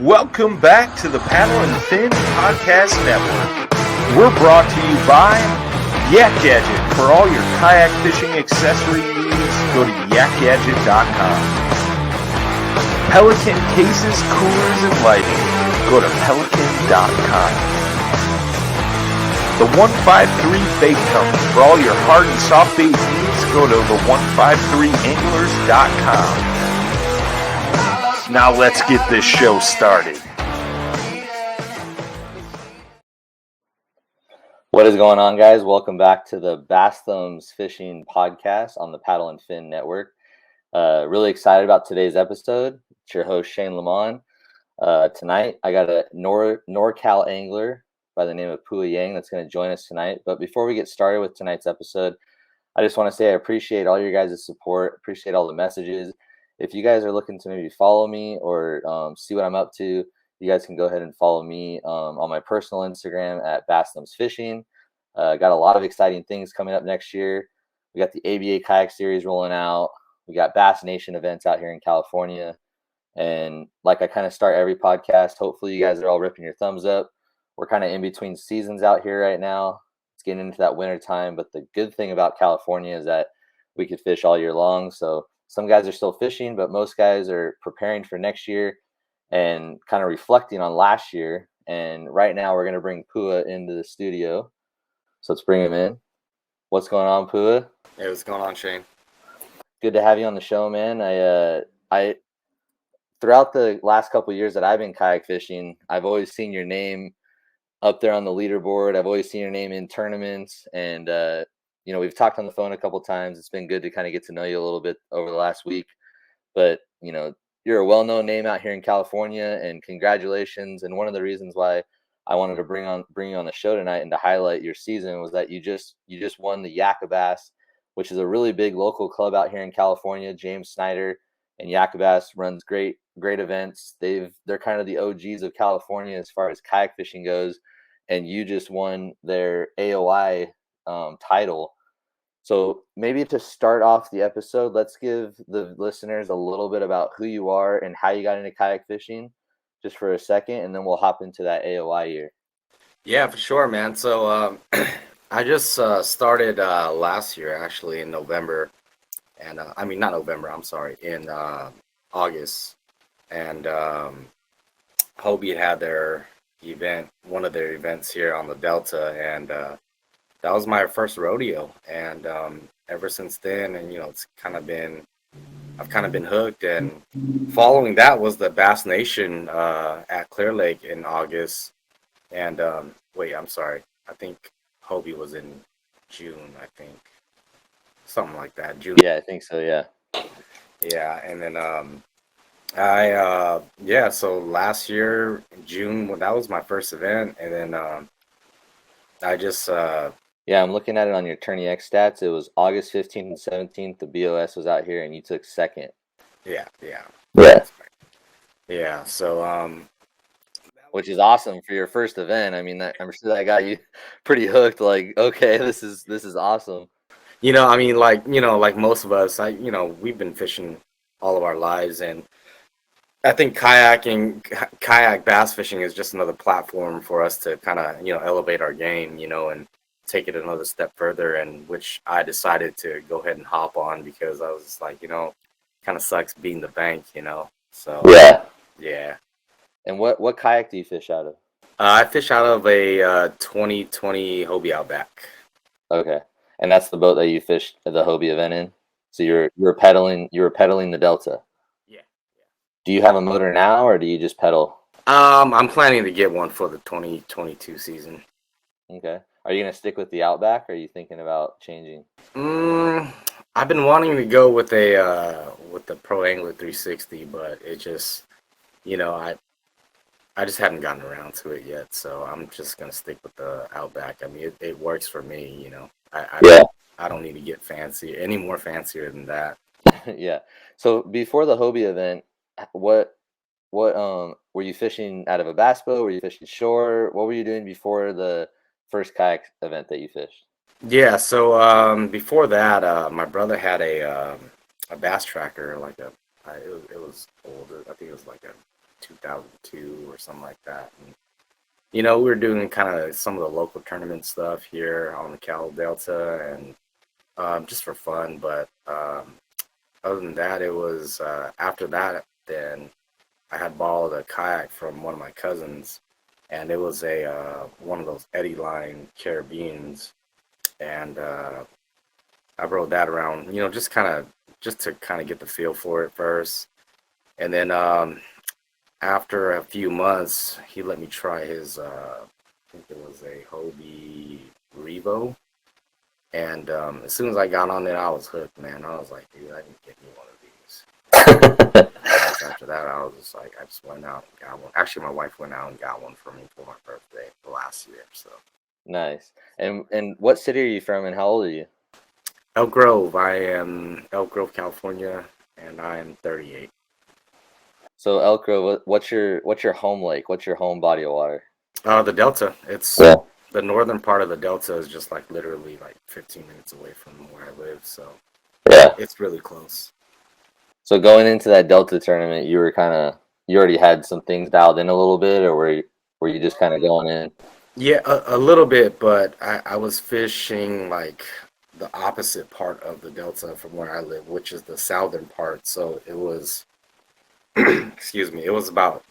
Welcome back to the Paddle and Fin Podcast Network. We're brought to you by Yak Gadget. For all your kayak fishing accessory needs, go to yakgadget.com. Pelican cases, coolers, and lighting. Go to pelican.com. The 153 Bait Company. For all your hard and soft bait needs, go to the153anglers.com. Now let's get this show started. What is going on, guys? Welcome back to the Bass Thumbs Fishing Podcast on the Paddle and Fin Network. Really excited about today's episode. It's your host, Shane Lamont. Tonight, I got a NorCal angler by the name of Pua Yang that's going to join us tonight. But before we get started with tonight's episode, I just want to say I appreciate all your guys' support, appreciate all the messages. If you guys are looking to maybe follow me or see what I'm up to, you guys can go ahead and follow me on my personal Instagram at Bass Thumbs Fishing. Got a lot of exciting things coming up next year. We got the ABA Kayak Series rolling out. We got Bass Nation events out here in California. And like I kind of start every podcast, hopefully you guys are all ripping your thumbs up. We're kind of in between seasons out here right now. It's getting into that winter time. But the good thing about California is that we could fish all year long. So some guys are still fishing, but most guys are preparing for next year and kind of reflecting on last year. And right now we're going to bring Pua into the studio. So let's bring him in. What's going on, Pua? Hey, what's going on, Shane? Good to have you on the show, man. I throughout the last couple of years that I've been kayak fishing, I've always seen your name up there on the leaderboard. I've always seen your name in tournaments, and we've talked on the phone a couple times. It's been good to kind of get to know you a little bit over the last week. But, you're a well-known name out here in California, and congratulations. And one of the reasons why I wanted to bring you on the show tonight and to highlight your season was that you just won the Yakabas, which is a really big local club out here in California. James Snyder and Yakabas runs great events. They're kind of the OGs of California as far as kayak fishing goes, and you just won their AOY title. So maybe to start off the episode, let's give the listeners a little bit about who you are and how you got into kayak fishing just for a second, and then we'll hop into that AOY year. Yeah, for sure, man. So I just started last year, actually, in November. And not November, I'm sorry, in August. And Hobie had their event, one of their events here on the Delta, and that was my first rodeo. And ever since then, and I've kind of been hooked. And following that was the Bass Nation at Clear Lake in August. And I'm sorry, I think Hobie was in June, I think. Something like that. June. Yeah, I think so, yeah. Yeah, and then so last year, June, that was my first event, and then I just I'm looking at it on your Tourney X stats. It was August 15th and 17th. The BOS was out here, and you took second. Yeah. So which is awesome for your first event. I mean, I'm sure that got you pretty hooked. Like, okay, this is awesome. Like most of us, we've been fishing all of our lives, and I think kayak bass fishing is just another platform for us to kind of, elevate our game, and take it another step further, and which I decided to go ahead and hop on because I was like, kind of sucks being the bank, so. Yeah. And what kayak do you fish out of? I fish out of a 2020 Hobie Outback. Okay. And that's the boat that you fished the Hobie event in. So you were pedaling the Delta. Yeah. Do you have a motor now, or do you just pedal? I'm planning to get one for the 2022 season. Okay. Are you gonna stick with the Outback, or are you thinking about changing? I've been wanting to go with the Pro Angler 360, but it just, I just haven't gotten around to it yet. So I'm just gonna stick with the Outback. I mean, it works for me. I don't need to get any more fancier than that. Yeah. So before the Hobie event, what were you fishing out of a bass boat? Were you fishing shore? What were you doing before the first kayak event that you fished? Yeah. So before that, my brother had a bass tracker, like it was old. I think it was like a 2002 or something like that. And, you know, we were doing kind of some of the local tournament stuff here on the Cal Delta and just for fun. But other than that, it was after that, then I had borrowed a kayak from one of my cousins, and it was a one of those Eddy line Caribbeans, and I rode that around, you know, just to kind of get the feel for it first, and then after a few months, he let me try his I think it was a Hobie Revo, and as soon as I got on it, I was hooked, man. I was like, dude, I need to get me one of these. After that, I was just like, I just went out and got one. Actually, my wife went out and got one for me for my birthday last year. So Nice. And what city are you from, and how old are you? Elk Grove. I am Elk Grove, California, and I am 38. So Elk Grove, what's your home lake? What's your home body of water? The Delta. It's Yeah. the northern part of the Delta is just like literally like 15 minutes away from where I live, so Yeah. it's really close. So going into that Delta tournament, you already had some things dialed in a little bit, or were you just kind of going in? Yeah, a little bit, but I was fishing like the opposite part of the Delta from where I live, which is the southern part. So it was, excuse me, it was about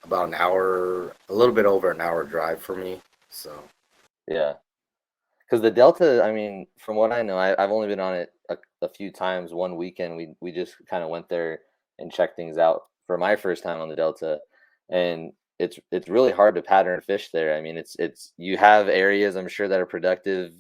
an hour, a little bit over an hour drive for me. So Yeah. Because the Delta, I mean, from what I know, I've only been on it a few times. One weekend, we just kind of went there and checked things out for my first time on the Delta, and it's really hard to pattern fish there. I mean, it's you have areas I'm sure that are productive,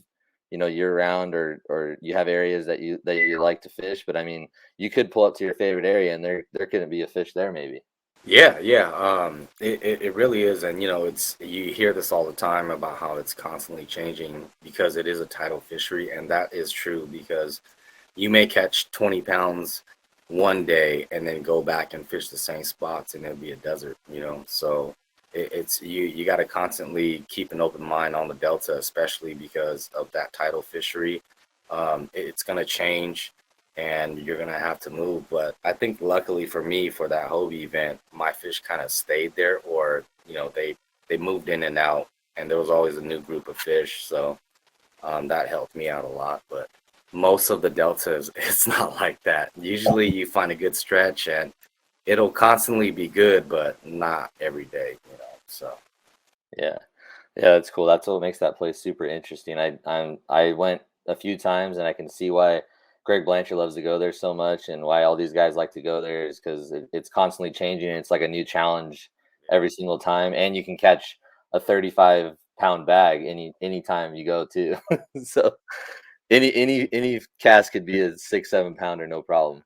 you know, year round, or you have areas that you like to fish. But I mean, you could pull up to your favorite area, and there couldn't be a fish there, maybe. yeah, yeah, it really is, and you know, it's you hear this all the time about how it's constantly changing because it is a tidal fishery, and that is true because you may catch 20 pounds one day and then go back and fish the same spots and it'll be a desert, you know. So it's you got to constantly keep an open mind on the Delta, especially because of that tidal fishery. It's going to change and you're going to have to move. But I think luckily for me, for that Hobie event, my fish kind of stayed there, or, you know, they moved in and out, and there was always a new group of fish. So that helped me out a lot. But most of the deltas, it's not like that. Usually you find a good stretch and it'll constantly be good, but not every day, you know. So Yeah. Yeah, that's cool. That's what makes that place super interesting. I went a few times, and I can see why Greg Blanchard loves to go there so much, and why all these guys like to go there is because it's constantly changing. And it's like a new challenge every single time, and you can catch a 35-pound bag any time you go too. So any cast could be a 6-7 pounder, no problem.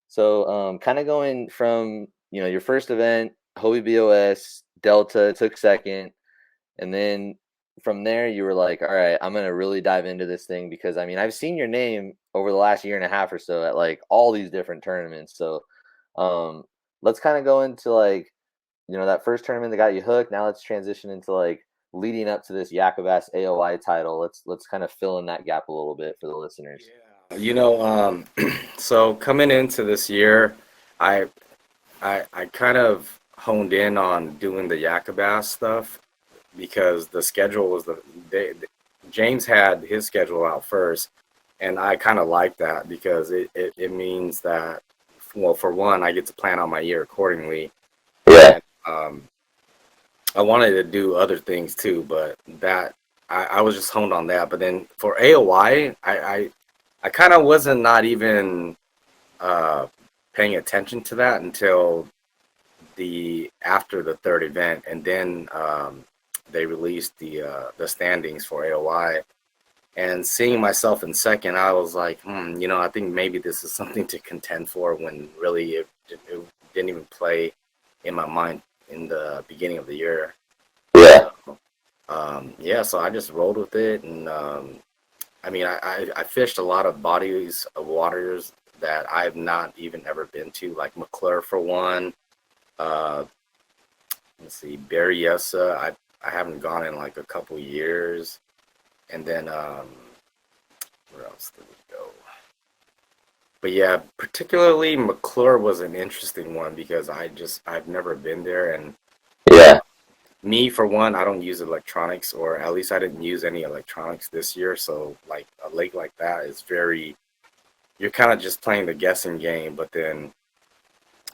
So kind of going from, you know, your first event, Hobie BOS, Delta took second. And then from there, you were like, all right, I'm going to really dive into this thing because, I mean, I've seen your name over the last year and a half or so at like all these different tournaments. So um, let's kind of go into like, you know, that first tournament that got you hooked. Now let's transition into like leading up to this Yakabas AOY title. Let's kind of fill in that gap a little bit for the listeners. yeah, you know, so coming into this year, I I kind of honed in on doing the Yakabas stuff because the schedule was James had his schedule out first, and I kind of like that because it means that, well, for one, I get to plan out my year accordingly. Yeah. And I wanted to do other things too, but that I was just honed on that. But then for AOY, I kind of wasn't not even uh, paying attention to that until the after the third event, and then they released the standings for AOY. And seeing myself in second, I was like, you know, I think maybe this is something to contend for. When really it didn't even play in my mind in the beginning of the year. Yeah. So, yeah, so I just rolled with it, and I mean, I fished a lot of bodies of waters that I've not even ever been to, like McClure for one. Uh, let's see, Berryessa. I haven't gone in like a couple years, and then where else did we go? but yeah, particularly McClure was an interesting one because I've never been there, and Yeah. me for one, I don't use electronics, or at least I didn't use any electronics this year. So like a lake like that is very, you're kind of just playing the guessing game. But then,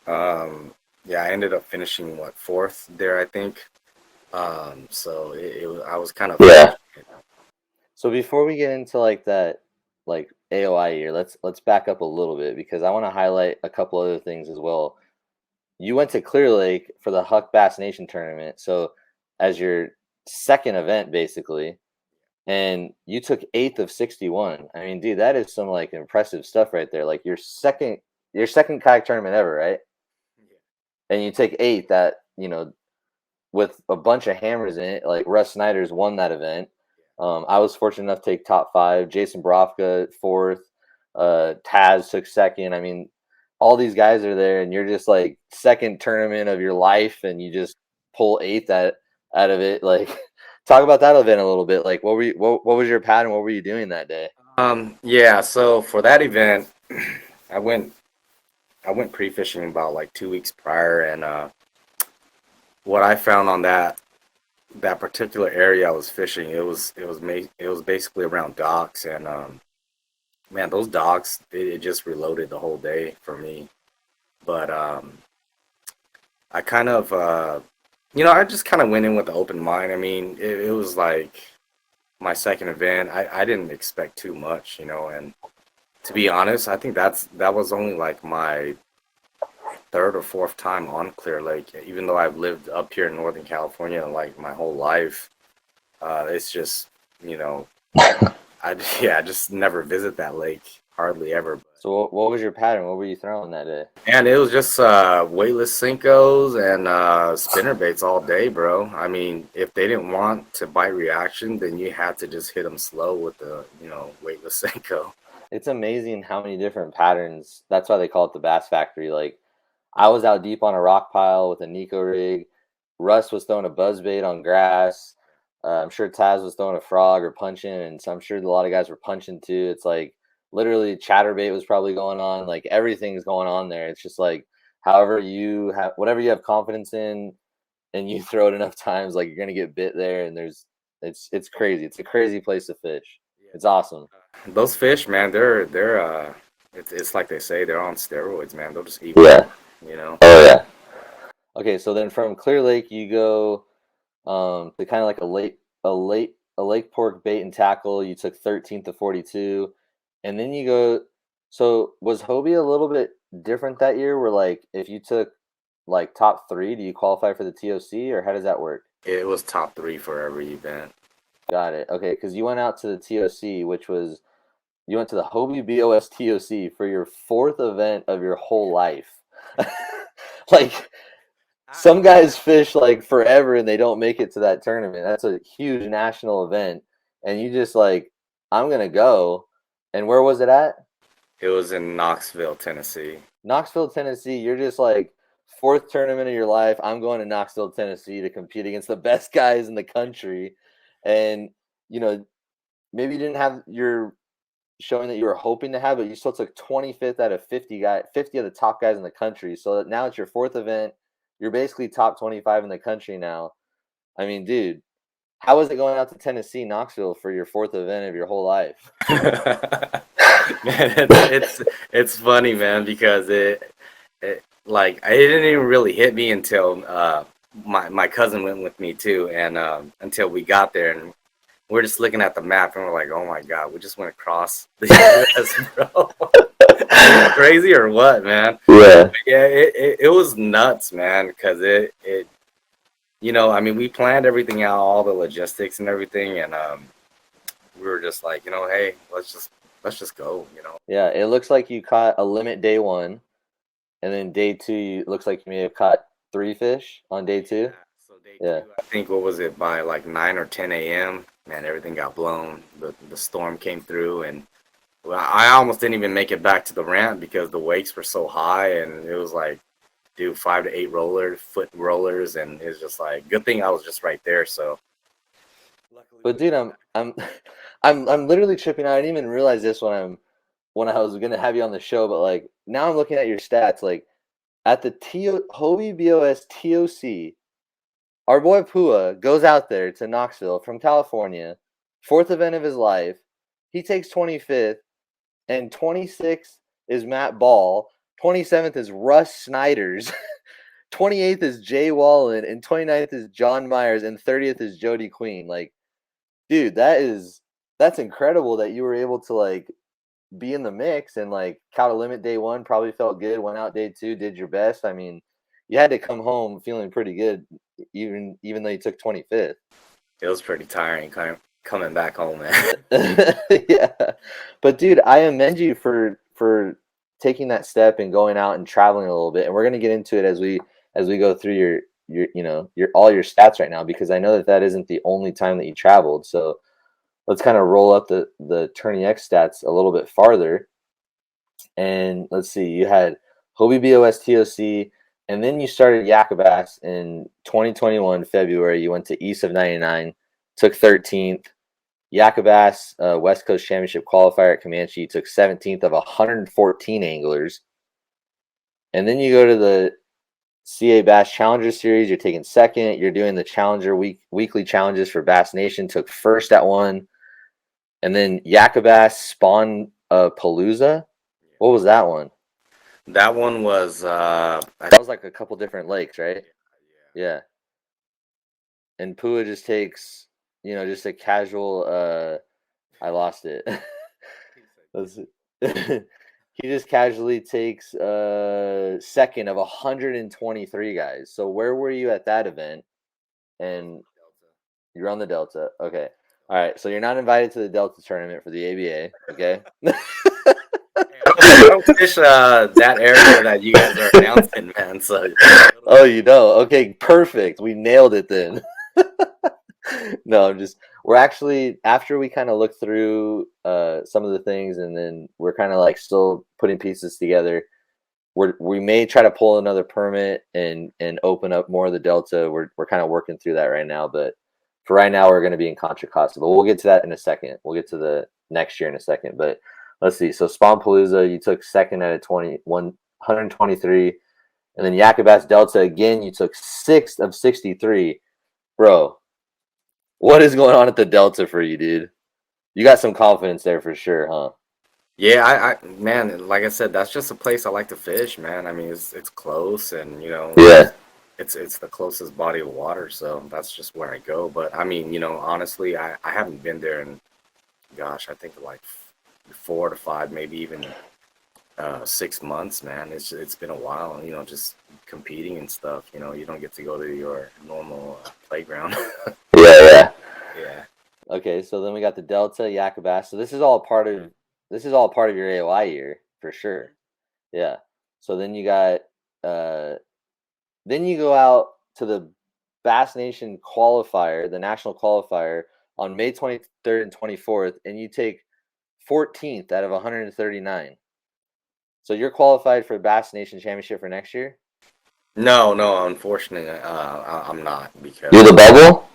yeah, I ended up finishing what, fourth there, I think. So I was kind of Yeah. fortunate. So before we get into like that, like AOI year, let's back up a little bit because I want to highlight a couple other things as well. You went to Clear Lake for the Huck Bass Nation tournament, so as your second event basically, and you took eighth of 61. I mean, dude, that is some like impressive stuff right there. Like your second kayak tournament ever, right? And you take eighth that with a bunch of hammers in it. Like Russ Snyder's won that event. I was fortunate enough to take top five. Jason Brofka fourth. Taz took second. I mean, all these guys are there, and you're just like second tournament of your life, and you just pull eighth out of it. Like, talk about that event a little bit. Like, what was your pattern? What were you doing that day? Yeah, so for that event, I went I went pre-fishing about like 2 weeks prior, and what I found on that particular area I was fishing, it was basically around docks, and man, those docks, it just reloaded the whole day for me. But I kind of I just kind of went in with an open mind. I mean, it was like my second event. I didn't expect too much, and to be honest, I think that was only like my third or fourth time on Clear Lake, even though I've lived up here in Northern California like my whole life. It's just, you know, I just never visit that lake, hardly ever. So, what was your pattern? What were you throwing that day? And it was just weightless Cincos and spinner baits all day, bro. I mean, if they didn't want to bite reaction, then you had to just hit them slow with the, weightless Cinco. It's amazing how many different patterns. That's why they call it the Bass Factory. Like, I was out deep on a rock pile with a Nico rig. Russ was throwing a buzz bait on grass. I'm sure Taz was throwing a frog or punching, and so I'm sure a lot of guys were punching too. It's like literally chatterbait was probably going on. Like everything's going on there. It's just like however you have, whatever you have confidence in, and you throw it enough times, like you're gonna get bit there. And it's crazy. It's a crazy place to fish. It's awesome. Those fish, man, it's like they say, they're on steroids, man. They'll just eat, Yeah. you know. Oh yeah. Okay, so then from Clear Lake you go to kind of like a lake pork bait and tackle. You took 13th to 42, and then you go. So was Hobie a little bit different that year? Where like if you took like top three, do you qualify for the TOC or how does that work? It was top three for every event. Got it. Okay, because you went out to the TOC, which was you went to the Hobie BOS TOC for your fourth event of your whole life. Like some guys fish like forever and they don't make it to that tournament. That's a huge national event. And you just like, I'm gonna go. And where was it at? It was in Knoxville, Tennessee. Knoxville, Tennessee. You're just like fourth tournament of your life. I'm going to Knoxville, Tennessee to compete against the best guys in the country. And you know, maybe you didn't have your showing that you were hoping to have, but you still took 25th out of 50 of the top guys in the country. So now it's your fourth event. You're basically top 25 in the country now. I mean, dude, how was it going out to Tennessee, Knoxville for your fourth event of your whole life? Man, it's funny, man, because it like it didn't even really hit me until my cousin went with me too, and until we got there, and we're just looking at the map and we're like, oh my god, we just went across the US, bro. Crazy or what, man? Yeah. Yeah, it was nuts, man, because I mean, we planned everything out, all the logistics and everything, and we were just like, hey, let's just go, Yeah, it looks like you caught a limit day one, and then day two, it looks like you may have caught 3 fish on day two. So day Yeah. two, I think, what was it, by like 9 or 10 a.m., man, everything got blown. The storm came through, and well, I almost didn't even make it back to the ramp because the wakes were so high, and it was like, dude, 5 to 8 foot rollers, and it's just like, good thing I was just right there. So, But dude, I'm I'm literally tripping out. I didn't even realize this when when I was gonna have you on the show, but like now I'm looking at your stats. Like at the Hobie BOS TOC, our boy Pua goes out there to Knoxville from California, fourth event of his life. He takes 25th, and 26th is Matt Ball. 27th is Russ Snyders. 28th is Jay Wallen, and 29th is John Myers, and 30th is Jody Queen. Like, dude, that's incredible that you were able to like be in the mix and like count a limit day one. Probably felt good. Went out day two, did your best. I mean, you had to come home feeling pretty good, even though you took 25th. It was pretty tiring coming back home, man. Yeah, but dude, I commend you for taking that step and going out and traveling a little bit. And we're gonna get into it as we go through your all your stats right now, because I know that isn't the only time that you traveled. So let's kind of roll up the Tourney X stats a little bit farther. And let's see, you had Hobie BOS TOC, and then you started Yakabas in 2021 February. You went to East of 99, took 13th. Yakabas West Coast Championship qualifier at Comanche, you took 17th of 114 anglers. And then you go to the CA Bass Challenger Series, you're taking second. You're doing the Challenger weekly challenges for Bass Nation, took first at one. And then Yakabas Spawn Palooza. What was that one? That one was that was like a couple different lakes, right? Yeah. And Pua just takes, just a casual I lost it. He just casually takes second of 123 guys. So where were you at that event? And you're on the Delta. Okay. All right. So you're not invited to the Delta tournament for the ABA. Okay. I don't fish that area that you guys are announcing, man. So. Oh, okay, perfect. We nailed it then. No, we're actually, after we kind of look through some of the things, and then we're kind of like still putting pieces together. We may try to pull another permit and open up more of the Delta. We're kind of working through that right now, but for right now, we're going to be in Contra Costa. But we'll get to that in a second. We'll get to the next year in a second. But let's see. So Spawn Palooza, you took second at 123. And then Yakabas Delta, again, you took 6th of 63. Bro, what is going on at the Delta for you, dude? You got some confidence there for sure, huh? Yeah, I man, like I said, that's just a place I like to fish, man. I mean, it's close, and Yeah. it's the closest body of water, so that's just where I go. But I mean, honestly, I haven't been there in, gosh, I think like 4 to 5, maybe even 6 months, man. It's been a while, just competing and stuff. You don't get to go to your normal playground. Yeah. Yeah. Okay, so then we got the Delta, Yakabas. So this is all part of your AOY year for sure. Yeah. So then you got then you go out to the Bass Nation qualifier, the national qualifier on May 23rd and 24th, and you take 14th out of 139. So you're qualified for Bass Nation Championship for next year? No, unfortunately, I'm not, because You're the bubble?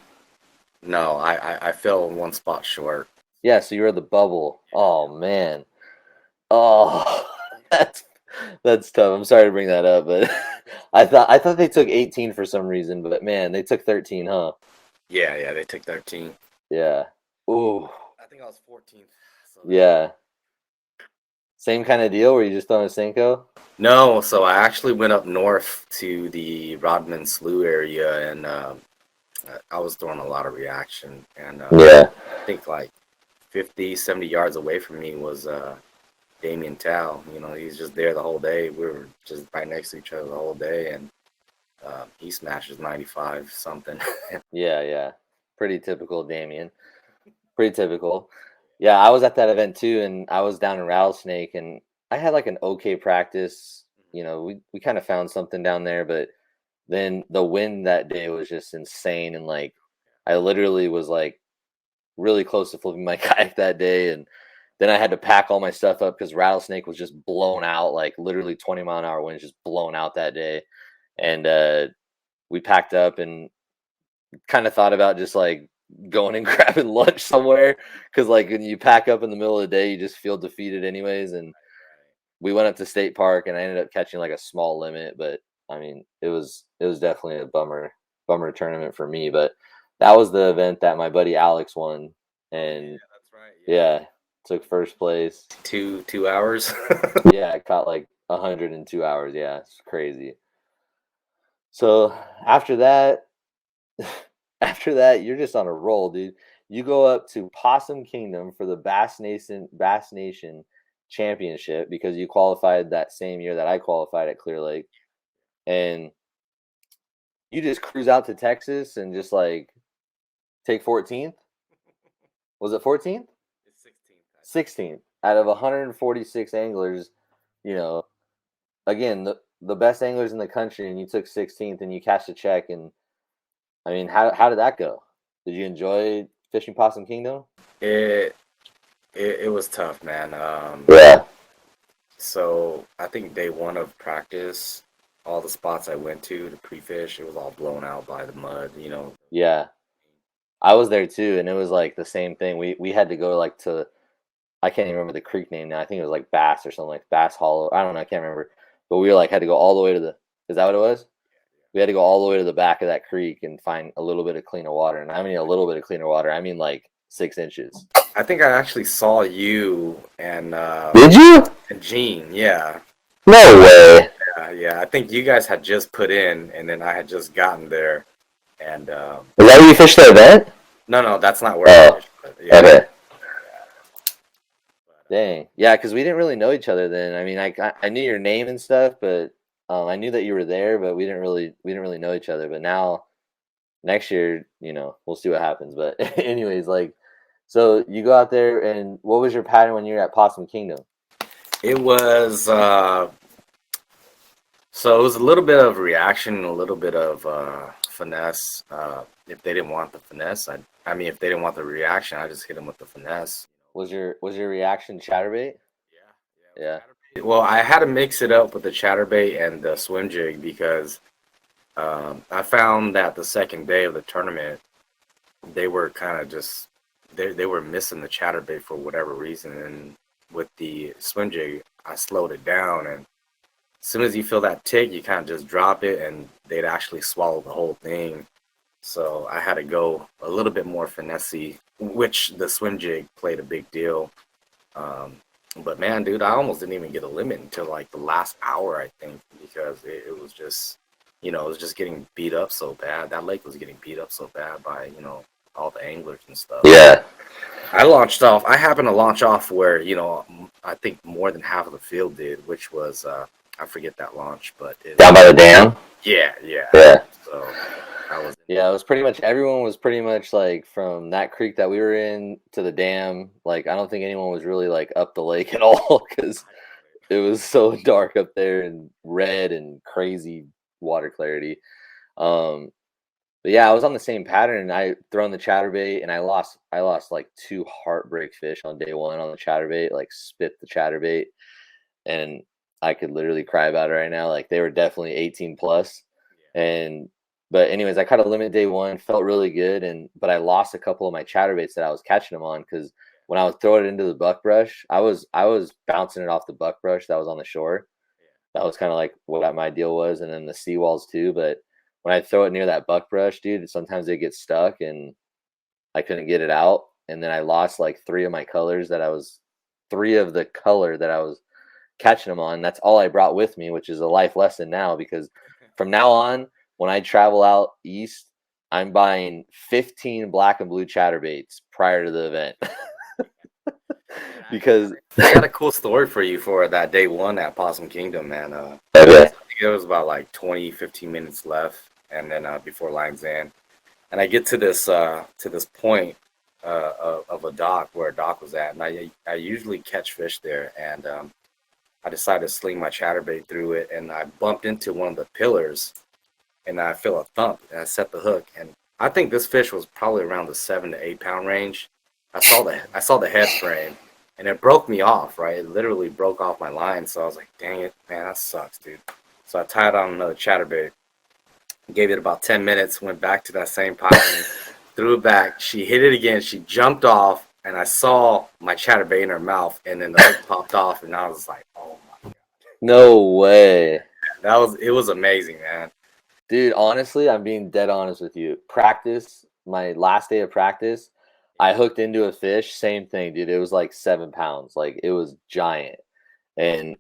no, I fell one spot short. Yeah, so you're the bubble. Oh man. Oh, that's tough. I'm sorry to bring that up, but I thought they took 18 for some reason, but man, they took 13, huh? Yeah, they took 13. Yeah. Ooh. I think I was 14th. So Yeah. Same kind of deal where you just throwing a Senko? No, so I actually went up north to the Rodman Slough area, and I was throwing a lot of reaction. And Yeah. I think like 50, 70 yards away from me was Damien Tao. He's just there the whole day. We were just right next to each other the whole day, and he smashes 95 something. Yeah. Pretty typical, Damien. Pretty typical. Yeah, I was at that event too, and I was down in Rattlesnake, and I had like an okay practice. We kind of found something down there, but then the wind that day was just insane, and like I literally was like really close to flipping my kayak that day, and then I had to pack all my stuff up because Rattlesnake was just blown out, like literally 20-mile-an-hour winds just blown out that day, and we packed up and kind of thought about just like going and grabbing lunch somewhere, because like when you pack up in the middle of the day, you just feel defeated anyways. And we went up to State Park, and I ended up catching like a small limit, but I mean, it was definitely a bummer tournament for me. But that was the event that my buddy Alex won, and That's right. yeah, took first place. 2 hours. Yeah, I caught like 102 hours. Yeah, it's crazy. So after that, you're just on a roll, dude. You go up to Possum Kingdom for the Bass Nation Championship, because you qualified that same year that I qualified at Clear Lake, and you just cruise out to Texas and just like take 14th. Was it 14th? It's 16th out of 146 anglers. You know, again, the best anglers in the country, and you took 16th, and you cashed a check. And I mean, how did that go? Did you enjoy fishing Possum Kingdom? It was tough, man. Yeah. So I think day one of practice, all the spots I went to pre-fish, it was all blown out by the mud, you know. Yeah. I was there too, and it was like the same thing. We had to go like to, I can't even remember the creek name now. I think it was like Bass or something, like Bass Hollow. I don't know, I can't remember. But we were like had to go all the way to the, is that what it was? We had to go all the way to the back of that creek and find a little bit of cleaner water. And I mean a little bit of cleaner water, I mean like 6 inches. I think I actually saw you and Did you? and Gene, yeah. No way. Yeah. I think you guys had just put in, and then I had just gotten there. And Is that where you fished the event? no, that's not where I fished. But yeah. Okay. Dang. Yeah, because we didn't really know each other then. I mean, I knew your name and stuff, but I knew that you were there, but we didn't really know each other. But now, next year, you know, we'll see what happens. But anyways, like, so you go out there, and what was your pattern when you were at Possum Kingdom? It was so it was a little bit of reaction, a little bit of finesse. If they didn't want the finesse, I mean, if they didn't want the reaction, I just hit them with the finesse. Was your reaction chatterbait? Yeah. Well, I had to mix it up with the chatterbait and the swim jig, because I found that the second day of the tournament, they were kind of just they were missing the chatterbait for whatever reason, and with the swim jig, I slowed it down, and as soon as you feel that tick, you kind of just drop it, and they'd actually swallow the whole thing. So I had to go a little bit more finessey, which the swim jig played a big deal. But man, dude, I almost didn't even get a limit until like the last hour, I think, because it was just, you know, it was just getting beat up so bad. That lake was getting beat up so bad by, you know, all the anglers and stuff. Yeah. I launched off. I happened to launch off where, you know, I think more than half of the field did, which was, I forget that launch, but down by the dam. Yeah. So it was pretty much, everyone was pretty much like from that creek that we were in to the dam. Like, I don't think anyone was really like up the lake at all, because it was so dark up there and red and crazy water clarity. But yeah, I was on the same pattern, and I thrown the chatterbait, and I lost like 2 heartbreak fish on day one on the chatterbait, like spit the chatterbait, and I could literally cry about it right now. Like, they were definitely 18 plus. But anyways, I caught a limit day one, felt really good, but I lost a couple of my chatterbaits that I was catching them on, because when I was throwing it into the buckbrush, I was bouncing it off the buckbrush that was on the shore. That was kind of like what my deal was, and then the seawalls too. But when I throw it near that buckbrush, dude, sometimes they get stuck, and I couldn't get it out. And then I lost like 3 of the color that I was catching them on. That's all I brought with me, which is a life lesson now, because from now on, when I travel out east, I'm buying 15 black and blue chatterbaits prior to the event. Because I got a cool story for you for that day one at Possum Kingdom, man. Okay. I think it was about like 15 minutes left, and then before lines in, and I get to this point of a dock where a dock was at, and I usually catch fish there, and I decided to sling my chatterbait through it, and I bumped into one of the pillars, and I feel a thump, and I set the hook, and I think this fish was probably around the 7 to 8 pound range. I saw the head frame, and it broke me off, right? It literally broke off my line, so I was like, dang it, man, that sucks, dude. So I tied on another chatterbait, gave it about 10 minutes, went back to that same pattern, threw it back. She hit it again. She jumped off, and I saw my chatterbait in her mouth, and then the hook popped off, and I was like, oh my. No way. It was amazing, man. Dude, honestly, I'm being dead honest with you. Practice, my last day of practice, I hooked into a fish. Same thing, dude. It was like 7 pounds. Like, it was giant. And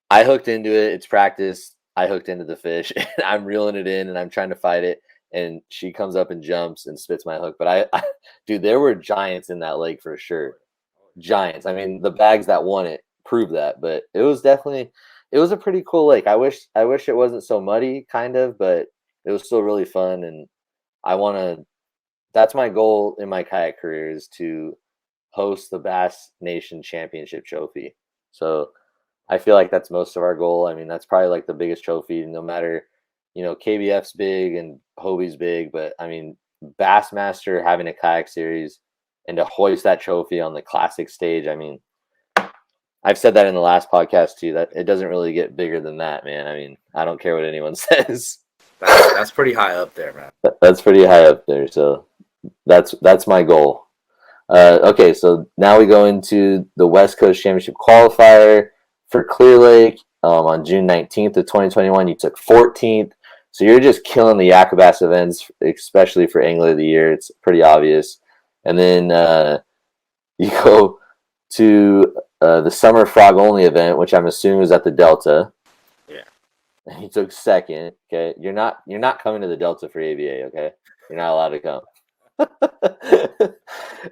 I hooked into it. It's practice. I hooked into the fish. And I'm reeling it in, and I'm trying to fight it. And she comes up and jumps and spits my hook. But dude, there were giants in that lake for sure. Giants. I mean, the bags that won it prove that. But it was a pretty cool lake. I wish it wasn't so muddy, kind of, but it was still really fun. And that's my goal in my kayak career, is to host the Bass Nation Championship trophy. So I feel like that's most of our goal. I mean, that's probably like the biggest trophy, no matter, KBF's big and Hobie's big, but I mean, Bassmaster having a kayak series and to hoist that trophy on the classic stage. I mean, I've said that in the last podcast too, that it doesn't really get bigger than that, man. I mean, I don't care what anyone says. That's pretty high up there, man. That's pretty high up there. So that's my goal. Okay, so now we go into the West Coast Championship qualifier for Clear Lake on June 19th of 2021. You took 14th. So you're just killing the Yakabass events, especially for Angler of the Year. It's pretty obvious. And then you go to the Summer Frog Only event, which I'm assuming is at the Delta. Yeah. And you took second. Okay, you're not coming to the Delta for ABA. Okay, you're not allowed to come.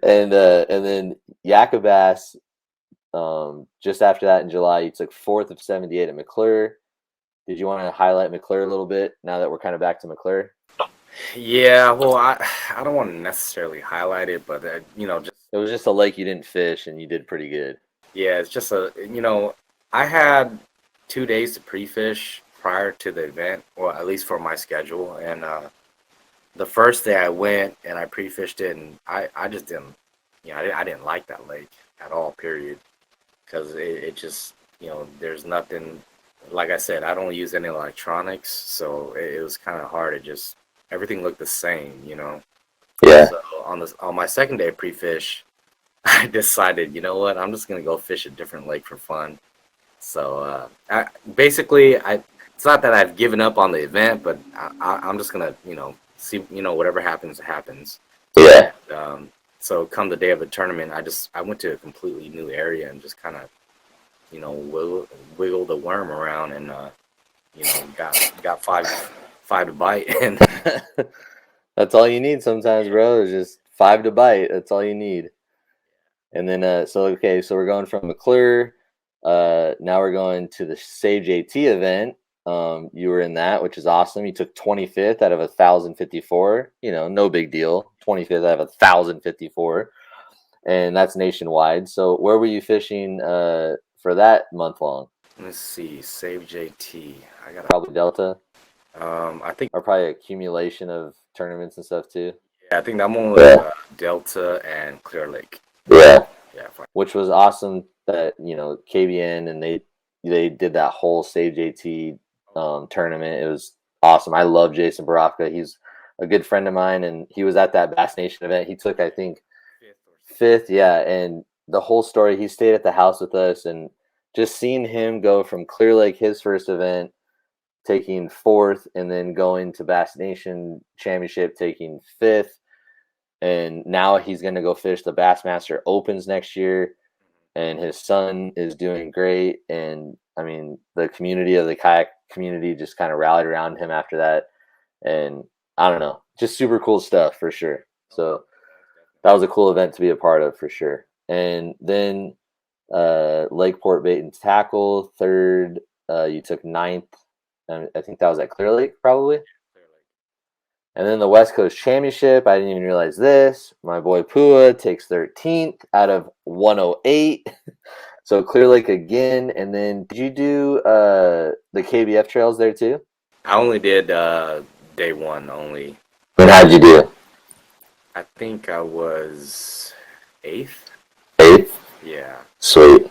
And then Yakabass. Just after that in July, you took 4th of 78 at McClure. Did you want to highlight McClure a little bit now that we're kind of back to McClure? Yeah, well, I don't want to necessarily highlight it, but just It was just a lake you didn't fish, and you did pretty good. yeah, it's just I had 2 days to pre-fish prior to the event, or at least for my schedule, and the first day I went and I pre-fished it, and I just didn't, I didn't like that lake at all, period, because it just, there's nothing, like I said, I don't use any electronics, so it was kind of hard. It just, everything looked the same, Yeah. So on my second day of pre-fish, I decided, you know what, I'm just gonna go fish a different lake for fun. So it's not that I've given up on the event, but I'm just gonna, see, whatever happens, happens. Yeah. So come the day of the tournament, I went to a completely new area and just kind of, wiggle the worm around, and got five to bite. And That's all you need sometimes, bro. Is just 5 to bite. That's all you need. And then so we're going from McClure. Now we're going to the Sage AT event. You were in that, which is awesome. You took 25th out of 1,054. No big deal. 25th out of 1,054, and that's nationwide. So where were you fishing for that month long? let's see, Save JT. I got Probably Delta, I think or probably accumulation of tournaments and stuff too. I think that one was Delta and Clear Lake. Yeah, Fine. which was awesome that KBN and they did that whole Save JT tournament. It was awesome. I love Jason Barafka. He's a good friend of mine, and he was at that Bass Nation event. He took, I think, 5th. Yeah, and the whole story, he stayed at the house with us, and just seeing him go from Clear Lake, his first event, taking 4th, and then going to Bass Nation Championship, taking 5th, and now he's going to go fish the Bassmaster Opens next year, and his son is doing great. And I mean, the community of the kayak community just kind of rallied around him after that, and I don't know, just super cool stuff for sure. So that was a cool event to be a part of for sure. And then Lakeport Bait and Tackle, 3rd. You took 9th. I think that was at Clear Lake, probably. And then the West Coast Championship, I didn't even realize this. My boy Pua takes 13th out of 108. So Clear Lake again. And then did you do the KBF trails there too? I only did day one only. And how'd you do? I think I was 8th. 8th? Yeah. Sweet.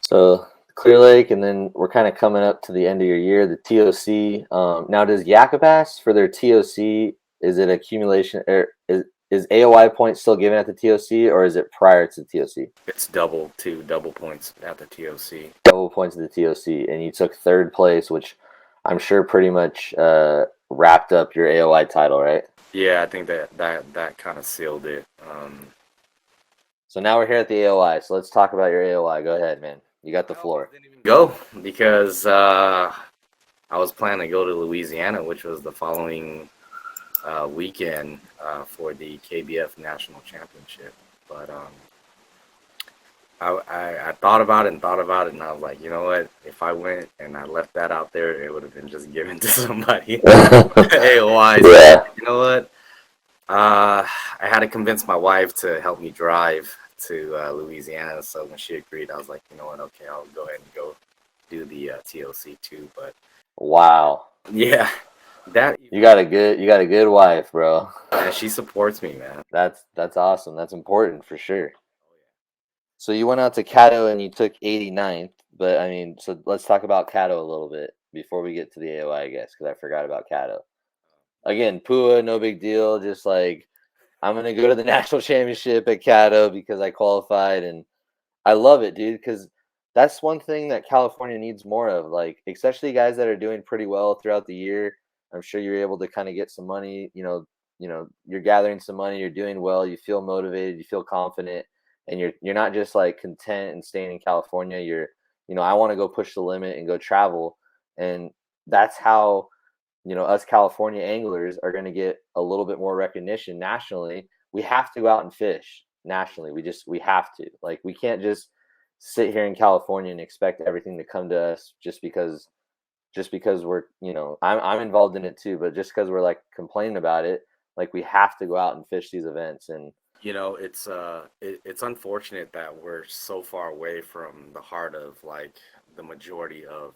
So Clear Lake, and then we're kind of coming up to the end of your year, the TOC. Now, does Yakabass for their TOC is it accumulation, or is AOY points still given at the TOC, or is it prior to the TOC? It's double points at the TOC. Double points at the TOC, and you took third place, which I'm sure pretty much wrapped up your AOY title, right? Yeah, I think that kind of sealed it. So now we're here at the AOY. So let's talk about your AOY. Go ahead, man. You got the floor. Didn't even go because I was planning to go to Louisiana, which was the following weekend for the KBF National Championship. But I thought about it, and I was like, you know what? If I went and I left that out there, it would have been just given to somebody. AOY. Yeah. You know what? I had to convince my wife to help me drive to Louisiana. So when she agreed, I was like, you know what? Okay, I'll go ahead and go do the TOC too. But wow, yeah, that you got a good wife, bro. Yeah, she supports me, man. That's awesome. That's important for sure. So you went out to Caddo and you took 89th, but I mean, so let's talk about Caddo a little bit before we get to the AOY, I guess, because I forgot about Caddo. Again, PUA, no big deal. Just like, I'm going to go to the national championship at Caddo because I qualified, and I love it, dude, because that's one thing that California needs more of, like, especially guys that are doing pretty well throughout the year. I'm sure you're able to kind of get some money, you're gathering some money, you're doing well, you feel motivated, you feel confident, and you're not just like content and staying in California. I want to go push the limit and go travel. And that's how, us California anglers are going to get a little bit more recognition nationally. We have to go out and fish nationally. We have to. Like, we can't just sit here in California and expect everything to come to us just because we're, I'm involved in it too, but just because we're like complaining about it, like, we have to go out and fish these events. And it's unfortunate that we're so far away from the heart of like the majority of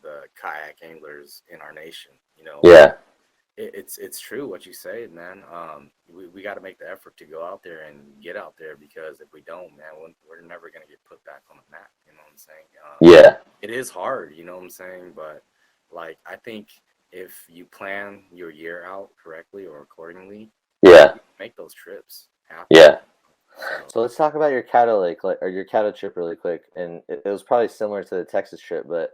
the kayak anglers in our nation. Yeah, it's true what you say, man. We got to make the effort to go out there and get out there, because if we don't, man, we're never gonna get put back on the map. You know what I'm saying? yeah, it is hard. You know what I'm saying? But like, I think if you plan your year out correctly or accordingly, yeah, make those trips happen. yeah. So let's talk about your Caddo Lake, or your Caddo trip really quick. And it was probably similar to the Texas trip, but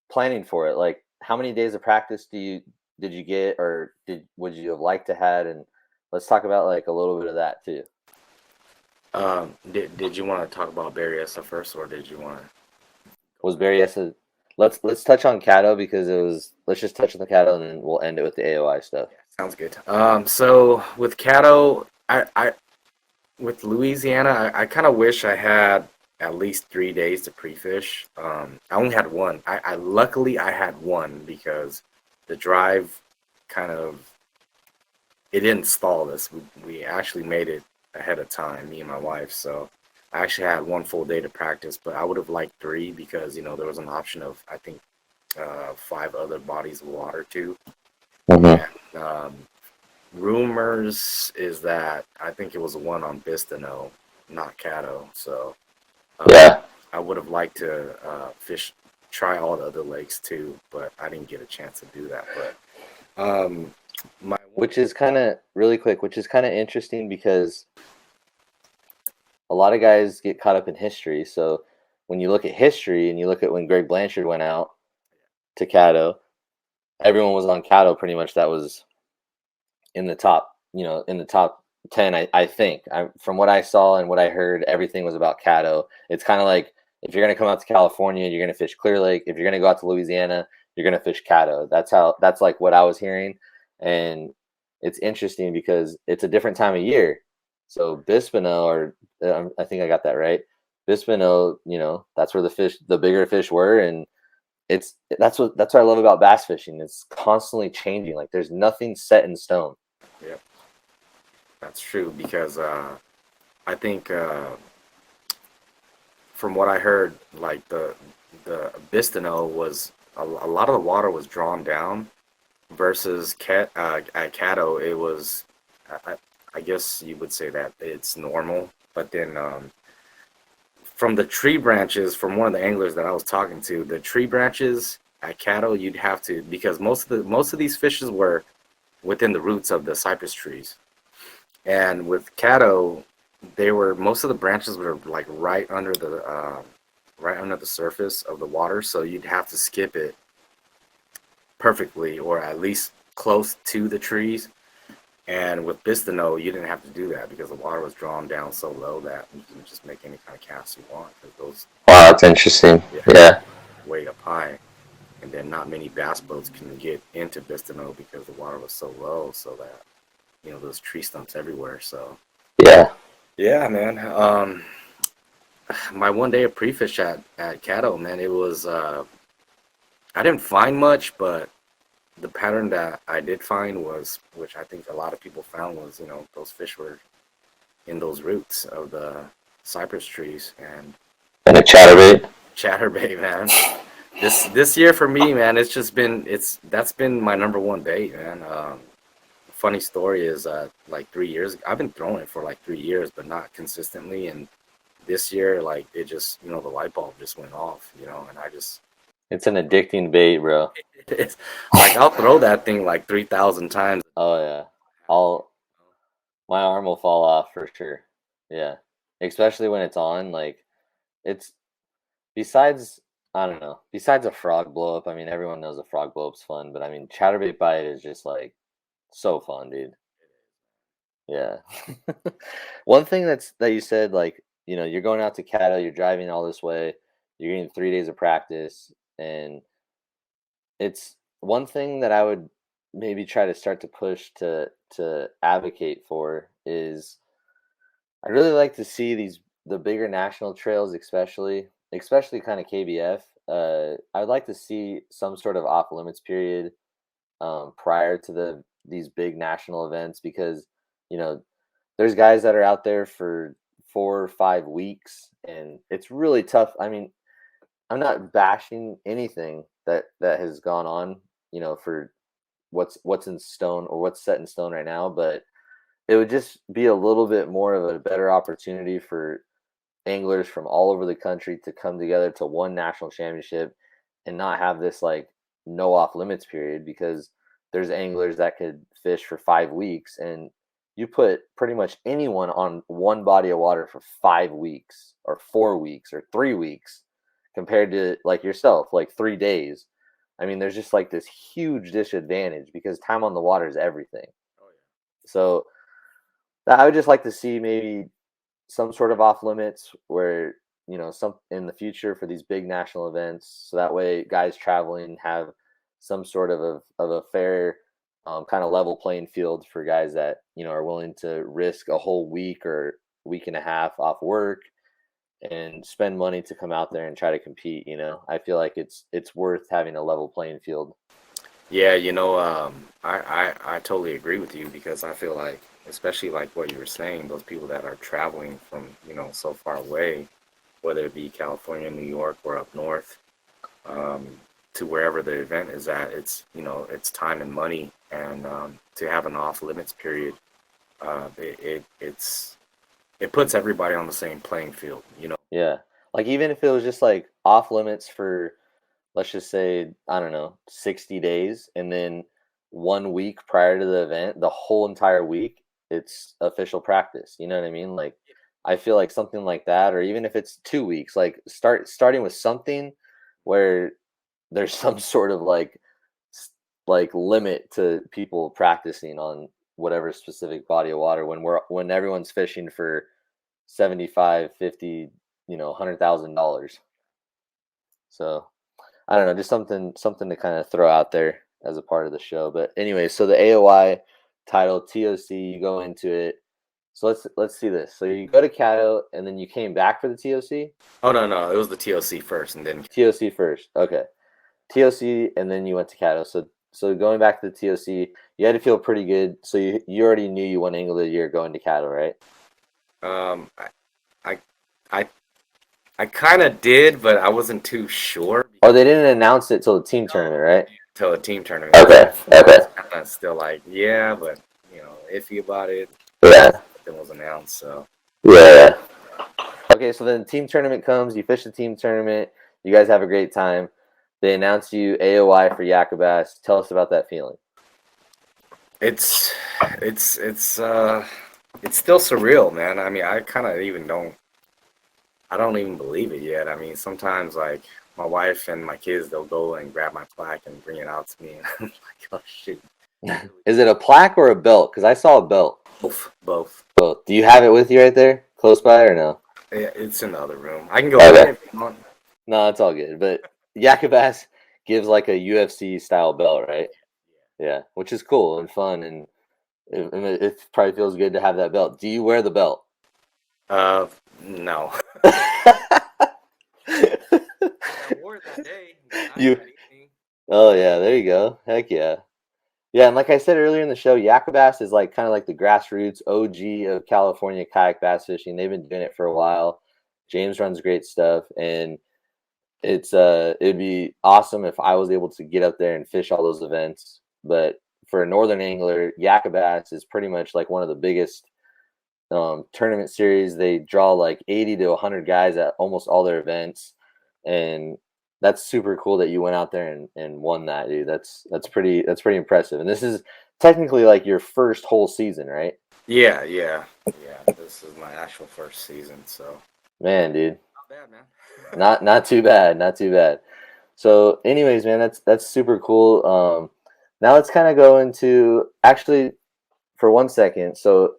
planning for it, like, how many days of practice did you get, or would you have liked to had? And let's talk about like a little bit of that too. Did you want to talk about Berryessa first, or did you want to? Was Berryessa? Let's touch on Caddo, because let's just touch on the Caddo and then we'll end it with the AOI stuff. Sounds good. So with Caddo, I with Louisiana, I kind of wish I had at least 3 days to pre-fish. I only had one. I luckily I had one, because the drive it didn't stall us. We actually made it ahead of time, me and my wife. So I actually had 1 full day to practice, but I would have liked 3, because there was an option of, I think, 5 other bodies of water too. Mm-hmm. And, rumors is that I think it was the one on Bistano, not Caddo. So Yeah. I would have liked to try all the other lakes too, but I didn't get a chance to do that. But Which is kind of interesting, because a lot of guys get caught up in history. So when you look at history and you look at when Greg Blanchard went out to Caddo, everyone was on Caddo pretty much. That was in the top 10, I think. From what I saw and what I heard, everything was about Caddo. It's kind of like, if you're going to come out to California, you're going to fish Clear Lake. If you're going to go out to Louisiana, you're going to fish Caddo. That's like what I was hearing. And it's interesting because it's a different time of year. So Bispino, I think I got that right. Bispino, that's where the bigger fish were. And that's what I love about bass fishing. It's constantly changing. Like, there's nothing set in stone. Yep, that's true, because I think from what I heard, like the Bistano was a lot of the water was drawn down, versus at Caddo it was, I guess you would say that it's normal. But then from the tree branches, from one of the anglers that I was talking to, the tree branches at Caddo, you'd have to, because most of these fishes were within the roots of the cypress trees. And with Caddo, most of the branches were like right under the surface of the water, so you'd have to skip it perfectly, or at least close to the trees. And with Bistano, you didn't have to do that because the water was drawn down so low that you can just make any kind of cast you want. Because those, Wow, that's interesting. Yeah. way up high, and then not many bass boats can get into Bistano because the water was so low, so that those tree stumps everywhere. So yeah, man. My one day of pre-fish at Caddo, man, it was I didn't find much, but the pattern that I did find was, which I think a lot of people found, was those fish were in those roots of the cypress trees. And a chatterbait, man. This year for me, man, that's been my number one bait, man. Funny story is, like 3 years, I've been throwing it for like 3 years, but not consistently. And this year, like, it just, the light bulb just went off, and it's an addicting bait, bro. it's like, I'll throw that thing like 3,000 times. Oh yeah, my arm will fall off for sure. Yeah, especially when it's on. Like, it's besides a frog blow up. I mean, everyone knows a frog blow up's fun, but I mean, chatterbait bite is just like so fun, dude. Yeah. One thing that you said, like, you're going out to Caddo, you're driving all this way, you're getting 3 days of practice, and it's one thing that I would maybe try to start to push to advocate for is I really like to see the bigger national trails, especially kind of KBF. I'd like to see some sort of off limits period prior to these big national events, because there's guys that are out there for 4 or 5 weeks, and it's really tough. I mean, I'm not bashing anything that has gone on, for what's in stone or what's set in stone right now, but it would just be a little bit more of a better opportunity for anglers from all over the country to come together to one national championship and not have this like no off limits period, because there's anglers that could fish for 5 weeks, and you put pretty much anyone on one body of water for 5 weeks or 4 weeks or 3 weeks compared to like yourself, like 3 days. I mean, there's just like this huge disadvantage because time on the water is everything. So I would just like to see maybe some sort of off limits where, some in the future for these big national events, so that way guys traveling have some sort of a fair kind of level playing field for guys that are willing to risk a whole week or week and a half off work and spend money to come out there and try to compete. I feel like it's worth having a level playing field. Yeah, I totally agree with you, because I feel like, especially like what you were saying, those people that are traveling from so far away, whether it be California, New York, or up north, to wherever the event is at, it's time and money, and to have an off limits period, it puts everybody on the same playing field. Yeah, like even if it was just like off limits for, let's just say, I don't know, 60 days, and then 1 week prior to the event, the whole entire week, it's official practice. You know what I mean? Like, I feel like something like that, or even if it's 2 weeks, like starting with something where there's some sort of like limit to people practicing on whatever specific body of water when everyone's fishing for 75, 50, $100,000. So I don't know, just something to kind of throw out there as a part of the show. But anyway, so the AOY title TOC, you go into it. So let's see this. So you go to Caddo, and then you came back for the TOC? Oh no, it was the TOC first, and then TOC first. Okay. TOC, and then you went to Caddo. So going back to the TOC, you had to feel pretty good. So you already knew you won Angle of the Year going to Caddo, right? I kind of did, but I wasn't too sure. Oh, they didn't announce it till the team tournament, right? Till the team tournament. Okay. I'm still like, yeah, but iffy about it. Yeah. It was announced, so. Yeah. Okay, so then the team tournament comes. You fish the team tournament. You guys have a great time. They announce you AOY for Yakka Bass. Tell us about that feeling. It's it's it's uh it's still surreal, man. I mean, I don't even believe it yet. I mean, sometimes like my wife and my kids, they'll go and grab my plaque and bring it out to me, and I'm like, oh shit. Is it a plaque or a belt? Because I saw a belt. Both. Both. Do you have it with you right there, close by, or no? Yeah, it's in the other room. I can go Okay. get it if you want. No, it's all good. But Yakabas gives like a UFC style belt, right? Yeah, which is cool and fun, and it probably feels good to have that belt. Do you wear the belt? Uh, no. I wore it that day. You. Oh yeah, there you go. Heck yeah. Yeah, and like I said earlier in the show, Yakabas is like kind of like the grassroots OG of California kayak bass fishing. They've been doing it for a while. James runs great stuff, and it'd be awesome if I was able to get up there and fish all those events. But for a northern angler, Yakabas is pretty much like one of the biggest tournament series. They draw like 80 to 100 guys at almost all their events, and that's super cool that you went out there and won that, dude. That's pretty impressive. And this is technically like your first whole season, right? Yeah. This is my actual first season, so Man, dude, not bad, man. not too bad, not too bad. So, anyways, man, that's super cool. Now let's kind of go into actually for 1 second. So,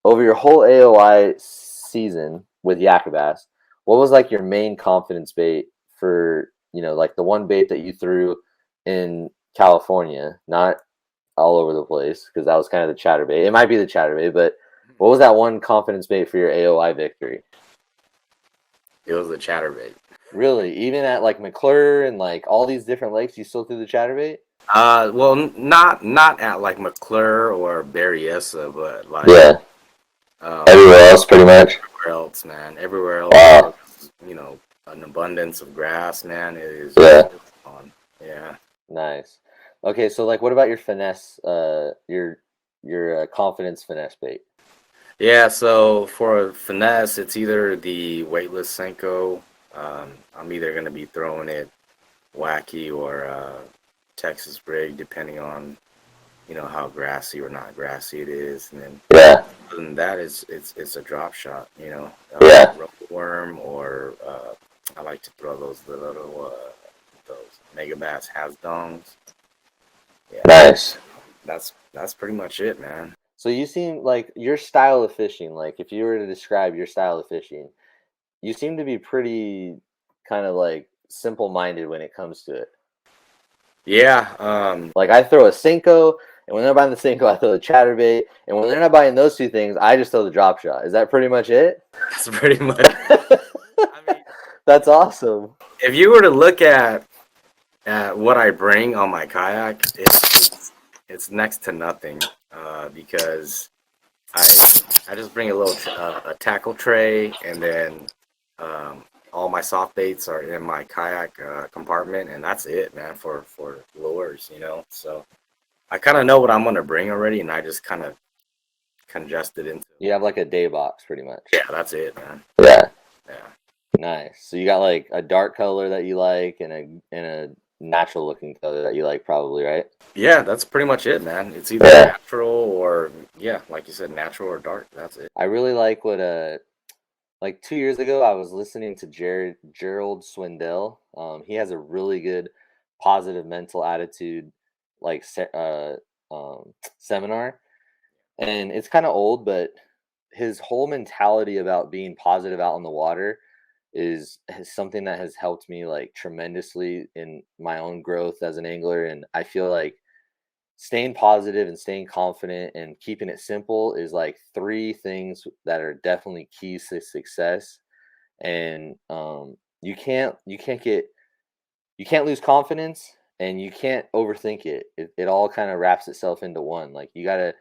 over your whole AOY season with Yakabas, what was like your main confidence bait for, like the one bait that you threw in California, not all over the place, because that was kind of the chatterbait. It might be the chatterbait, but what was that one confidence bait for your AOY victory? It was the chatterbait. Really? Even at like McClure and like all these different lakes, you still threw the chatterbait? Well, not at like McClure or Berryessa, but like Yeah. Everywhere else, pretty much. everywhere else, man. Everywhere else, Wow. an abundance of grass, man. It is Yeah. fun. Yeah. Nice. Okay, so like, what about your finesse? Your confidence finesse bait. Yeah, so for finesse, it's either the weightless Senko. I'm either going to be throwing it wacky or Texas rig, depending on how grassy or not grassy it is. And then Yeah. other than that, it's a drop shot. Yeah. Rope worm or I like to throw those those mega bass has dongs. Yeah, Nice. that's pretty much it, man. So you seem like your style of fishing, like if you were to describe your style of fishing, you seem to be pretty kind of like simple-minded when it comes to it. Yeah, Like I throw a Senko, and when they're buying the Senko, I throw the chatterbait, and when they're not buying those two things, I just throw the drop shot. Is that pretty much it? that's pretty much. I mean, That's awesome. if you were to look at what I bring on my kayak, it's next to nothing because I I just bring a little a tackle tray, and then all my soft baits are in my kayak compartment, and that's it, man, for lures, So I kind of know what I'm gonna bring already, and I just kind of congest it into. You have like a day box, pretty much. Yeah, that's it, man. Yeah. Yeah. Nice. So you got like a dark color that you like, and a natural looking color that you like, probably, right? Yeah, that's pretty much it, man. It's either Yeah. natural or, yeah, like you said, natural or dark. That's it. I really like what like 2 years ago I was listening to Gerald Swindell. He has a really good positive mental attitude like seminar, and it's kind of old, but his whole mentality about being positive out on the water is something that has helped me like tremendously in my own growth as an angler. And I feel like staying positive and staying confident and keeping it simple is like three things that are definitely keys to success. And you can't lose confidence, and you can't overthink it all kind of wraps itself into one. Like you gotta,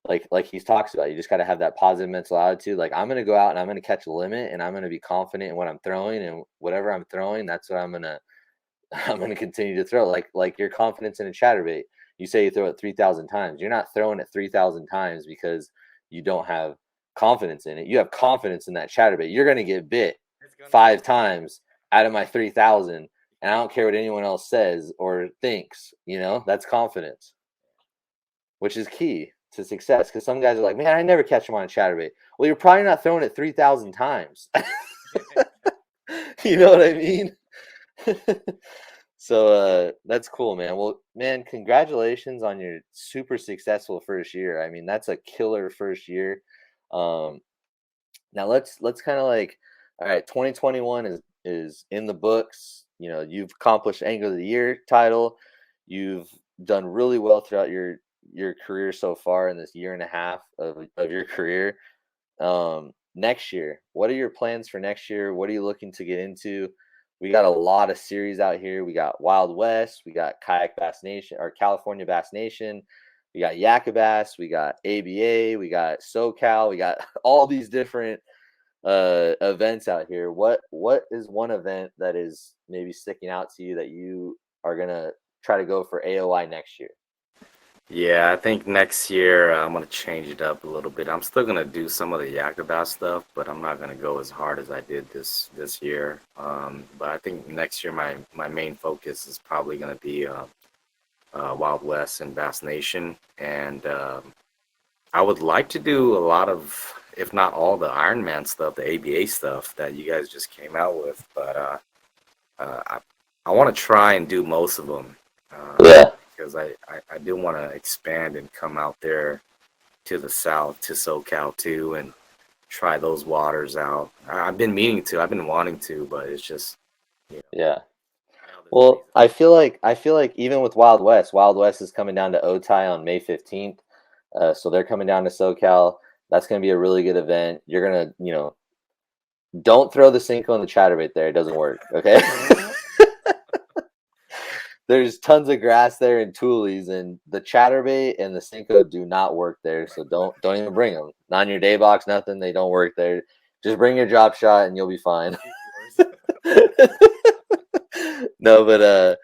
like he talks about, you just gotta have that positive mental attitude. Like I'm gonna go out and I'm gonna catch a limit, and I'm gonna be confident in what I'm throwing, and whatever I'm throwing, that's what I'm gonna I'm gonna continue to throw. Like your confidence in a chatterbait. You say you throw it 3,000 times. You're not throwing it 3,000 times because you don't have confidence in it. You have confidence in that chatterbait. You're gonna get bit 5 times out of my 3,000, and I don't care what anyone else says or thinks. That's confidence. which is key to success. Because some guys are like, man, I never catch them on a chatterbait. Well, you're probably not throwing it 3,000 times. You know what I mean? So that's cool, man. Well, man, congratulations on your super successful first year. I mean, that's a killer first year. Um, Now let's kind of like, all right, 2021 is in the books. You know, you've accomplished Angler of the Year title. You've done really well throughout your career so far in this year and a half of your career. Next year, what are your plans for next year? What are you looking to get into? We got a lot of series out here. We got Wild West, we got Kayak Bass Nation or California Bass Nation, we got Yakabas, we got ABA, we got SoCal, we got all these different events out here. What is one event that is maybe sticking out to you that you are gonna try to go for AOY next year? Yeah, I think next year I'm gonna change it up a little bit. I'm still gonna do some of the Yakaba stuff, but I'm not gonna go as hard as I did this year. But I think next year my main focus is probably gonna be Wild West and Bass Nation, and I would like to do a lot of, if not all, the Ironman stuff, the ABA stuff that you guys just came out with. But I want to try and do most of them. Yeah. Because I do want to expand and come out there to the south, to SoCal too, and try those waters out. I've been meaning to, I've been wanting to, but it's just, Yeah. Well, I feel like even with Wild West is coming down to Otay on May 15th. So they're coming down to SoCal. That's going to be a really good event. You're going to, don't throw the Cinco and the chatterbait there. It doesn't work. Okay. There's tons of grass there and toolies, and the chatterbait and the Cinco do not work there. So don't even bring them. Not in your day box, nothing. They don't work there. Just bring your drop shot and you'll be fine. No, but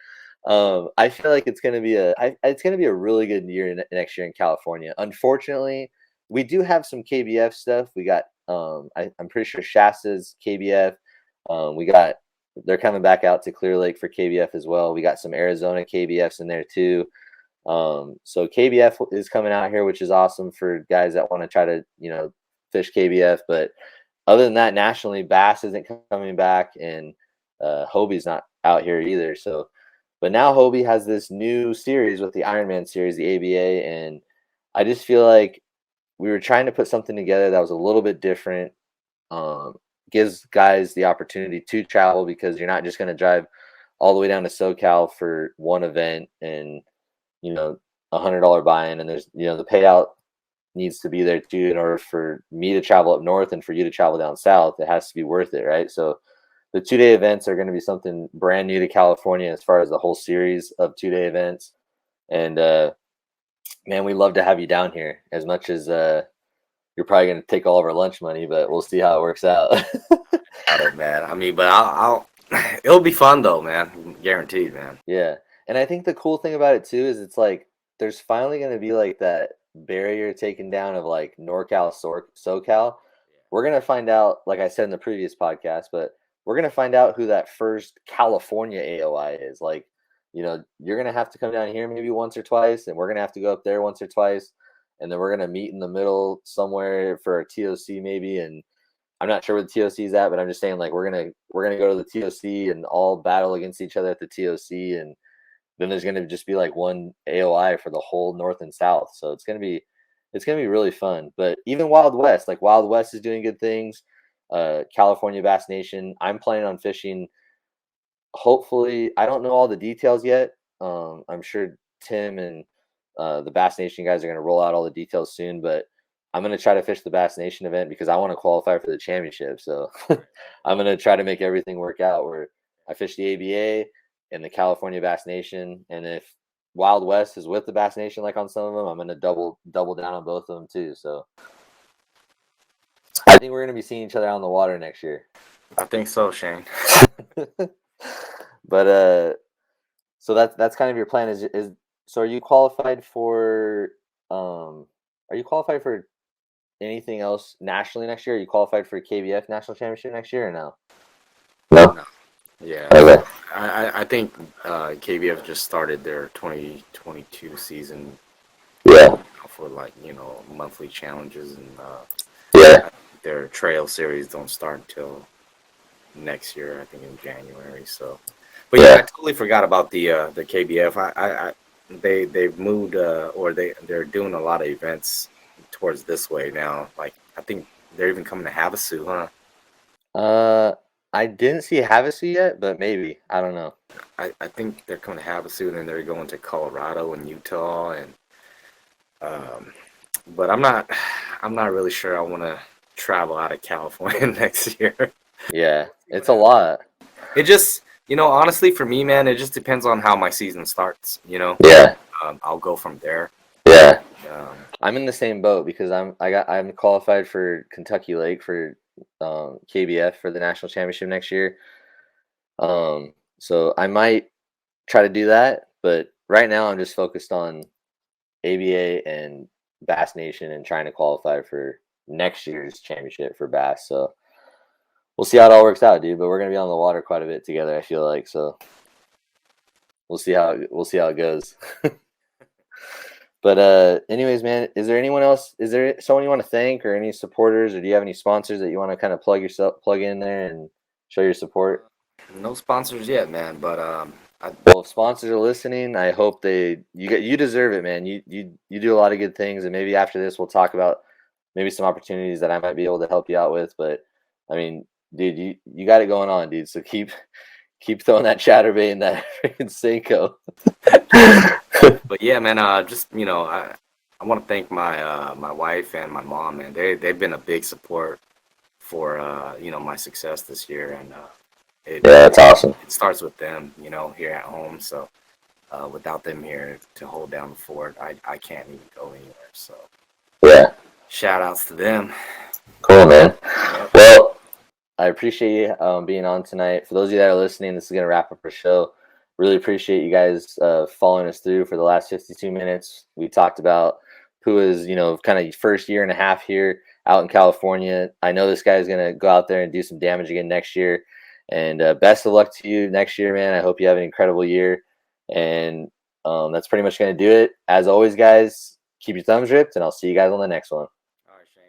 I feel like it's gonna be a really good year next year in California. Unfortunately, we do have some KBF stuff. We got I'm pretty sure Shasta's KBF. They're coming back out to Clear Lake for KBF as well. We got some Arizona KBFs in there too. So KBF is coming out here, which is awesome for guys that want to try to fish KBF. But other than that, nationally, Bass isn't coming back, and Hobie's not out here either. So, but now Hobie has this new series with the Ironman series, the ABA, and I just feel like we were trying to put something together that was a little bit different. Gives guys the opportunity to travel, because you're not just going to drive all the way down to SoCal for one event and $100 buy-in, and there's the payout needs to be there too in order for me to travel up north and for you to travel down south. It has to be worth it, right? So the 2-day events are going to be something brand new to California as far as the whole series of 2-day events. And man, we'd love to have you down here, as much as you're probably going to take all of our lunch money, but we'll see how it works out. Got it, man. I mean, but I'll it'll be fun though, man. Guaranteed, man. Yeah. And I think the cool thing about it too is it's like there's finally going to be like that barrier taken down of like NorCal, SoCal. We're going to find out, like I said in the previous podcast, but we're going to find out who that first California AOI is. Like, you're going to have to come down here maybe once or twice, and we're going to have to go up there once or twice. And then we're going to meet in the middle somewhere for a TOC maybe. And I'm not sure where the TOC is at, but I'm just saying, like, we're going to go to the TOC and all battle against each other at the TOC. And then there's going to just be like one AOI for the whole North and South. So it's going to be really fun. But even Wild West is doing good things. California Bass Nation, I'm planning on fishing. Hopefully, I don't know all the details yet. I'm sure Tim and the Bass Nation guys are going to roll out all the details soon, but I'm going to try to fish the Bass Nation event because I want to qualify for the championship. So I'm going to try to make everything work out where I fish the ABA and the California Bass Nation. And if Wild West is with the Bass Nation, like on some of them, I'm going to double down on both of them too. So I think we're going to be seeing each other out on the water next year. I think so, Shane. But so that's kind of your plan. Is so are you qualified for anything else nationally next year? Are you qualified for KBF National Championship next year or no? No. Yeah. Okay. I think KBF just started their 2022 season Yeah. For like, monthly challenges, and Yeah. their trail series don't start until next year, I think in January. So, but yeah, I totally forgot about the KBF. They've moved, or they're doing a lot of events towards this way now. Like, I think they're even coming to Havasu, huh? I didn't see Havasu yet, but maybe. I don't know. I think they're coming to Havasu, and then they're going to Colorado and Utah, and but I'm not really sure I want to travel out of California next year. Yeah, it's a lot. It just, honestly, for me, man, it just depends on how my season starts. Yeah. I'll go from there. Yeah. Um, I'm in the same boat because I'm qualified for Kentucky Lake for KBF for the national championship next year. So I might try to do that, but right now I'm just focused on ABA and Bass Nation and trying to qualify for next year's championship for Bass. So we'll see how it all works out, dude. But we're gonna be on the water quite a bit together, I feel like. So we'll see how it goes. But anyways, man, is there anyone else? Is there someone you want to thank, or any supporters, or do you have any sponsors that you want to kind of plug in there and show your support? no sponsors yet, man, but Well, if sponsors are listening, I hope you deserve it, man. You do a lot of good things, and maybe after this we'll talk about maybe some opportunities that I might be able to help you out with. But I mean, dude, you got it going on, dude. So keep throwing that chatterbait in that freaking Seiko. But yeah, man, just I want to thank my wife and my mom, man. They've been a big support for my success this year, and Yeah, that's awesome. It starts with them, here at home. So without them here to hold down the fort, I can't even go anywhere. So Yeah, shout outs to them. cool, man. Yep. Well, I appreciate you being on tonight. For those of you that are listening, this is going to wrap up our show. Really appreciate you guys following us through for the last 52 minutes. We talked about Pua's, kind of first year and a half here out in California. I know this guy is going to go out there and do some damage again next year. And best of luck to you next year, man. I hope you have an incredible year. And that's pretty much going to do it. As always, guys, keep your thumbs ripped, and I'll see you guys on the next one.